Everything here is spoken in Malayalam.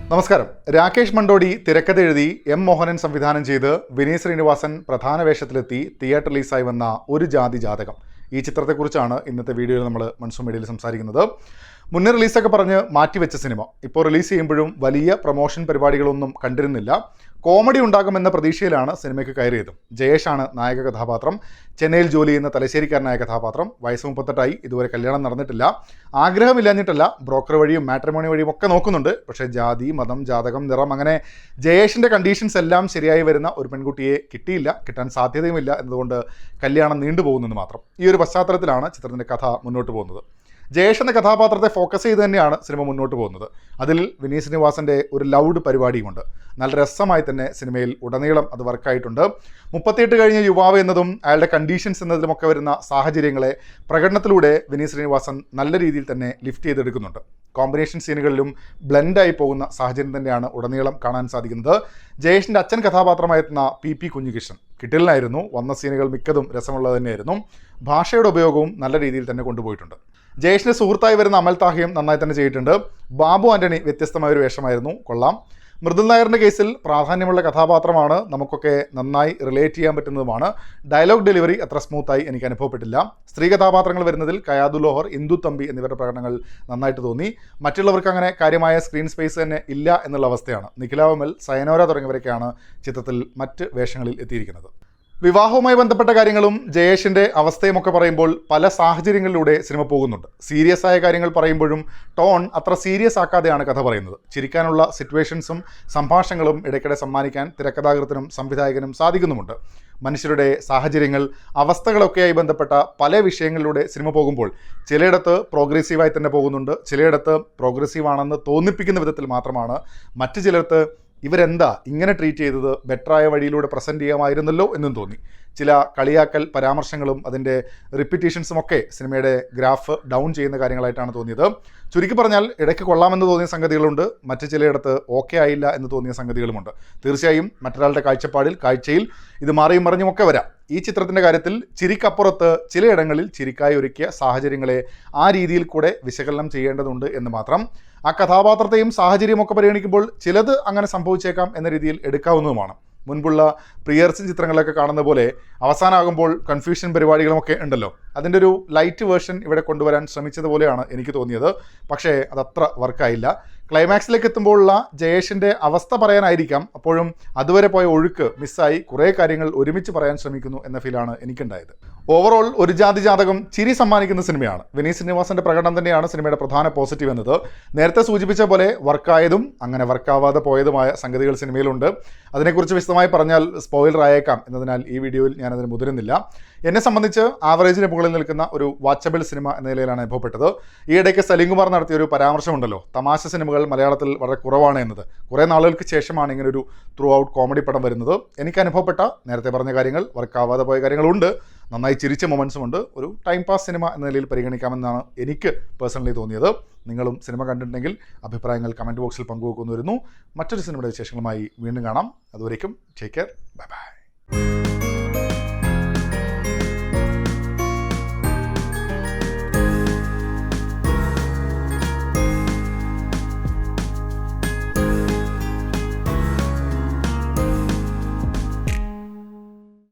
നമസ്കാരം. രാകേഷ് മണ്ടോടി തിരക്കഥ എഴുതി എം മോഹനൻ സംവിധാനം ചെയ്ത് വിനീത് ശ്രീനിവാസൻ പ്രധാന വേഷത്തിലെത്തി തിയേറ്റർ റിലീസായി വന്ന ഒരു ജാതി ജാതകം. ഈ ചിത്രത്തെക്കുറിച്ചാണ് ഇന്നത്തെ വീഡിയോയിൽ നമ്മൾ മൺസൂൺ മീഡിയയിൽ സംസാരിക്കുന്നത്. മുന്നേ റിലീസൊക്കെ പറഞ്ഞ് മാറ്റിവെച്ച സിനിമ ഇപ്പോൾ റിലീസ് ചെയ്യുമ്പോഴും വലിയ പ്രൊമോഷൻ പരിപാടികളൊന്നും കണ്ടിരുന്നില്ല. കോമഡി ഉണ്ടാകുമെന്ന പ്രതീക്ഷയിലാണ് സിനിമയ്ക്ക് കയറിയത്. ജയേഷാണ് നായക കഥാപാത്രം. ചെന്നൈയിൽ ജോലി ചെയ്യുന്ന തലശ്ശേരിക്കാരനായ കഥാപാത്രം. വയസ്സ് 38 ഇതുവരെ കല്യാണം നടന്നിട്ടില്ല. ആഗ്രഹമില്ലാഞ്ഞിട്ടല്ല, ബ്രോക്കർ വഴിയും മാട്രിമോണി വഴിയും ഒക്കെ നോക്കുന്നുണ്ട്. പക്ഷേ ജാതി, മതം, ജാതകം, നിറം, അങ്ങനെ ജയേഷിൻ്റെ കണ്ടീഷൻസ് എല്ലാം ശരിയായി വരുന്ന ഒരു പെൺകുട്ടിയെ കിട്ടിയില്ല, കിട്ടാൻ സാധ്യതയുമില്ല എന്നതുകൊണ്ട് കല്യാണം നീണ്ടുപോകുന്നെന്ന് മാത്രം. ഈ ഒരു പശ്ചാത്തലത്തിലാണ് ചിത്രത്തിൻ്റെ കഥ മുന്നോട്ട് പോകുന്നത്. ജയേഷ് എന്ന കഥാപാത്രത്തെ ഫോക്കസ് ചെയ്ത് തന്നെയാണ് സിനിമ മുന്നോട്ട് പോകുന്നത്. അതിൽ വിനീത് ശ്രീനിവാസൻ്റെ ഒരു ലൗഡ് പരിപാടിയുമുണ്ട്. നല്ല രസമായി തന്നെ സിനിമയിൽ ഉടനീളം അത് വർക്കായിട്ടുണ്ട്. 38 കഴിഞ്ഞ യുവാവ് എന്നതും അയാളുടെ കണ്ടീഷൻസ് എന്നതിലുമൊക്കെ വരുന്ന സാഹചര്യങ്ങളെ പ്രകടനത്തിലൂടെ വിനീത് ശ്രീനിവാസൻ നല്ല രീതിയിൽ തന്നെ ലിഫ്റ്റ് ചെയ്തെടുക്കുന്നുണ്ട്. കോമ്പിനേഷൻ സീനുകളിലും ബ്ലെൻഡായി പോകുന്ന സാഹചര്യം തന്നെയാണ് ഉടനീളം കാണാൻ സാധിക്കുന്നത്. ജയേഷിൻ്റെ അച്ഛൻ കഥാപാത്രമായിരുന്ന PP കുഞ്ഞികൃഷ്ണൻ കിട്ടിലിനായിരുന്നു. വന്ന സീനുകൾ മിക്കതും രസമുള്ളത് തന്നെയായിരുന്നു. ഭാഷയുടെ ഉപയോഗവും നല്ല രീതിയിൽ തന്നെ കൊണ്ടുപോയിട്ടുണ്ട്. ജയേഷിൻ്റെ സുഹൃത്തായി വരുന്ന അമൽ താഹിയും നന്നായി തന്നെ ചെയ്തിട്ടുണ്ട്. ബാബു ആൻ്റണി വ്യത്യസ്തമായൊരു വേഷമായിരുന്നു, കൊള്ളാം. മൃദുൽ നായറിൻ്റെ കേസിൽ പ്രാധാന്യമുള്ള കഥാപാത്രമാണ്, നമുക്കൊക്കെ നന്നായി റിലേറ്റ് ചെയ്യാൻ പറ്റുന്നതുമാണ്. ഡയലോഗ് ഡെലിവറി അത്ര സ്മൂത്തായി എനിക്ക് അനുഭവപ്പെട്ടില്ല. സ്ത്രീ കഥാപാത്രങ്ങൾ വരുന്നതിൽ കയാദു ലോഹർ, ഇന്ദു തമ്പി എന്നിവരുടെ പ്രകടനങ്ങൾ നന്നായിട്ട് തോന്നി. മറ്റുള്ളവർക്ക് അങ്ങനെ കാര്യമായ സ്ക്രീൻ സ്പേസ് തന്നെ ഇല്ല എന്നുള്ള അവസ്ഥയാണ്. നിഖില വിമൽ, സയനോര തുടങ്ങിയവരൊക്കെയാണ് ചിത്രത്തിൽ മറ്റ് വേഷങ്ങളിൽ എത്തിയിരിക്കുന്നത്. വിവാഹവുമായി ബന്ധപ്പെട്ട കാര്യങ്ങളും ജയേഷിൻ്റെ അവസ്ഥയുമൊക്കെ പറയുമ്പോൾ പല സാഹചര്യങ്ങളിലൂടെ സിനിമ പോകുന്നുണ്ട്. സീരിയസ് ആയ കാര്യങ്ങൾ പറയുമ്പോഴും ടോൺ അത്ര സീരിയസ് ആക്കാതെയാണ് കഥ പറയുന്നത്. ചിരിക്കാനുള്ള സിറ്റുവേഷൻസും സംഭാഷണങ്ങളും ഇടയ്ക്കിടെ സമ്മാനിക്കാൻ തിരക്കഥാകൃത്തിനും സംവിധായകനും സാധിക്കുന്നുമുണ്ട്. മനുഷ്യരുടെ സാഹചര്യങ്ങൾ, അവസ്ഥകളൊക്കെയായി ബന്ധപ്പെട്ട പല വിഷയങ്ങളിലൂടെ സിനിമ പോകുമ്പോൾ ചിലയിടത്ത് പ്രോഗ്രസീവായി തന്നെ പോകുന്നുണ്ട്. ചിലയിടത്ത് പ്രോഗ്രസീവാണെന്ന് തോന്നിപ്പിക്കുന്ന വിധത്തിൽ മാത്രമാണ്. മറ്റു ചിലർക്ക് ഇവരെന്താ ഇങ്ങനെ ട്രീറ്റ് ചെയ്തത്, ബെറ്ററായ വഴിയിലൂടെ പ്രസൻറ്റ് ചെയ്യാമായിരുന്നല്ലോ എന്നും തോന്നി. ചില കളിയാക്കൽ പരാമർശങ്ങളും അതിൻ്റെ റിപ്പീറ്റേഷൻസും ഒക്കെ സിനിമയുടെ ഗ്രാഫ് ഡൗൺ ചെയ്യുന്ന കാര്യങ്ങളായിട്ടാണ് തോന്നിയത്. ചുരുക്കി പറഞ്ഞാൽ ഇടയ്ക്ക് കൊള്ളാമെന്ന് തോന്നിയ സംഗതികളുണ്ട്, മറ്റു ചിലയിടത്ത് ഓക്കെ ആയില്ല എന്ന് തോന്നിയ സംഗതികളുമുണ്ട്. തീർച്ചയായും മറ്റൊരാളുടെ കാഴ്ചയിൽ ഇത് മാറിയും മറിഞ്ഞുമൊക്കെ വരാം. ഈ ചിത്രത്തിൻ്റെ കാര്യത്തിൽ ചിരിക്കപ്പുറത്ത് ചിലയിടങ്ങളിൽ ചിരിക്കായി ഒരുക്കിയ സാഹചര്യങ്ങളെ ആ രീതിയിൽ കൂടെ വിശകലനം ചെയ്യേണ്ടതുണ്ട് എന്ന് മാത്രം. ആ കഥാപാത്രത്തെയും സാഹചര്യമൊക്കെ പരിഗണിക്കുമ്പോൾ ചിലത് അങ്ങനെ സംഭവിച്ചേക്കാം എന്ന രീതിയിൽ എടുക്കാവുന്നതുമാണ്. മുൻപുള്ള പ്രിയർസൻ ചിത്രങ്ങളൊക്കെ കാണുന്ന പോലെ അവസാനമാകുമ്പോൾ കൺഫ്യൂഷൻ പരിപാടികളുമൊക്കെ ഉണ്ടല്ലോ, അതിൻ്റെ ഒരു ലൈറ്റ് വേർഷൻ ഇവിടെ കൊണ്ടുവരാൻ ശ്രമിച്ചതുപോലെയാണ് എനിക്ക് തോന്നിയത്. പക്ഷേ അതത്ര വർക്കായില്ല. ക്ലൈമാക്സിലേക്ക് എത്തുമ്പോഴുള്ള ജയേഷിൻ്റെ അവസ്ഥ പറയാനായിരിക്കാം, അപ്പോഴും അതുവരെ പോയ ഒഴുക്ക് മിസ്സായി കുറേ കാര്യങ്ങൾ ഒരുമിച്ച് പറയാൻ ശ്രമിക്കുന്നു എന്ന ഫീലാണ് എനിക്കുണ്ടായത്. ഓവറോൾ ഒരു ജാതി ജാതകം ചിരി സമ്മാനിക്കുന്ന സിനിമയാണ്. വിനീത് ശ്രീനിവാസൻ്റെ പ്രകടനം തന്നെയാണ് സിനിമയുടെ പ്രധാന പോസിറ്റീവ് എന്നത്. നേരത്തെ സൂചിപ്പിച്ച പോലെ വർക്കായതും അങ്ങനെ വർക്കാവാതെ പോയതുമായ സംഗതികൾ സിനിമയിലുണ്ട്. അതിനെക്കുറിച്ച് വിശദമായി പറഞ്ഞാൽ സ്പോയിലർ ആയേക്കാം എന്നതിനാൽ ഈ വീഡിയോയിൽ ഞാനതിന് മുതിരുന്നില്ല. എന്നെ സംബന്ധിച്ച് ആവറേജിന് മുകളിൽ നിൽക്കുന്ന ഒരു വാച്ചബിൾ സിനിമ എന്ന നിലയിലാണ് അനുഭവപ്പെട്ടത്. ഈയിടയ്ക്ക് സലീം കുമാർ നടത്തിയ ഒരു പരാമർശമുണ്ടല്ലോ, തമാശ സിനിമകൾ മലയാളത്തിൽ വളരെ കുറവാണ് എന്നത്. കുറേ നാളുകൾക്ക് ശേഷമാണ് ഇങ്ങനെ ഒരു ത്രൂ ഔട്ട് കോമഡി പടം വരുന്നത്. എനിക്ക് അനുഭവപ്പെട്ട നേരത്തെ പറഞ്ഞ കാര്യങ്ങൾ, വർക്കാവാതെ പോയ കാര്യങ്ങളുണ്ട്, നന്നായി ചിരിച്ച മൊമെൻറ്റ്സും ഉണ്ട്. ഒരു ടൈം പാസ് സിനിമ എന്ന നിലയിൽ പരിഗണിക്കാമെന്നാണ് എനിക്ക് പേഴ്സണലി തോന്നിയത്. നിങ്ങളും സിനിമ കണ്ടിട്ടുണ്ടെങ്കിൽ അഭിപ്രായങ്ങൾ കമൻറ്റ് ബോക്സിൽ പങ്കുവെക്കുന്നു വരുന്നു. മറ്റൊരു സിനിമയുടെ വിശേഷങ്ങളുമായി വീണ്ടും കാണാം. അതുവരേക്കും ടേക്ക് കെയർ, ബൈ ബൈ.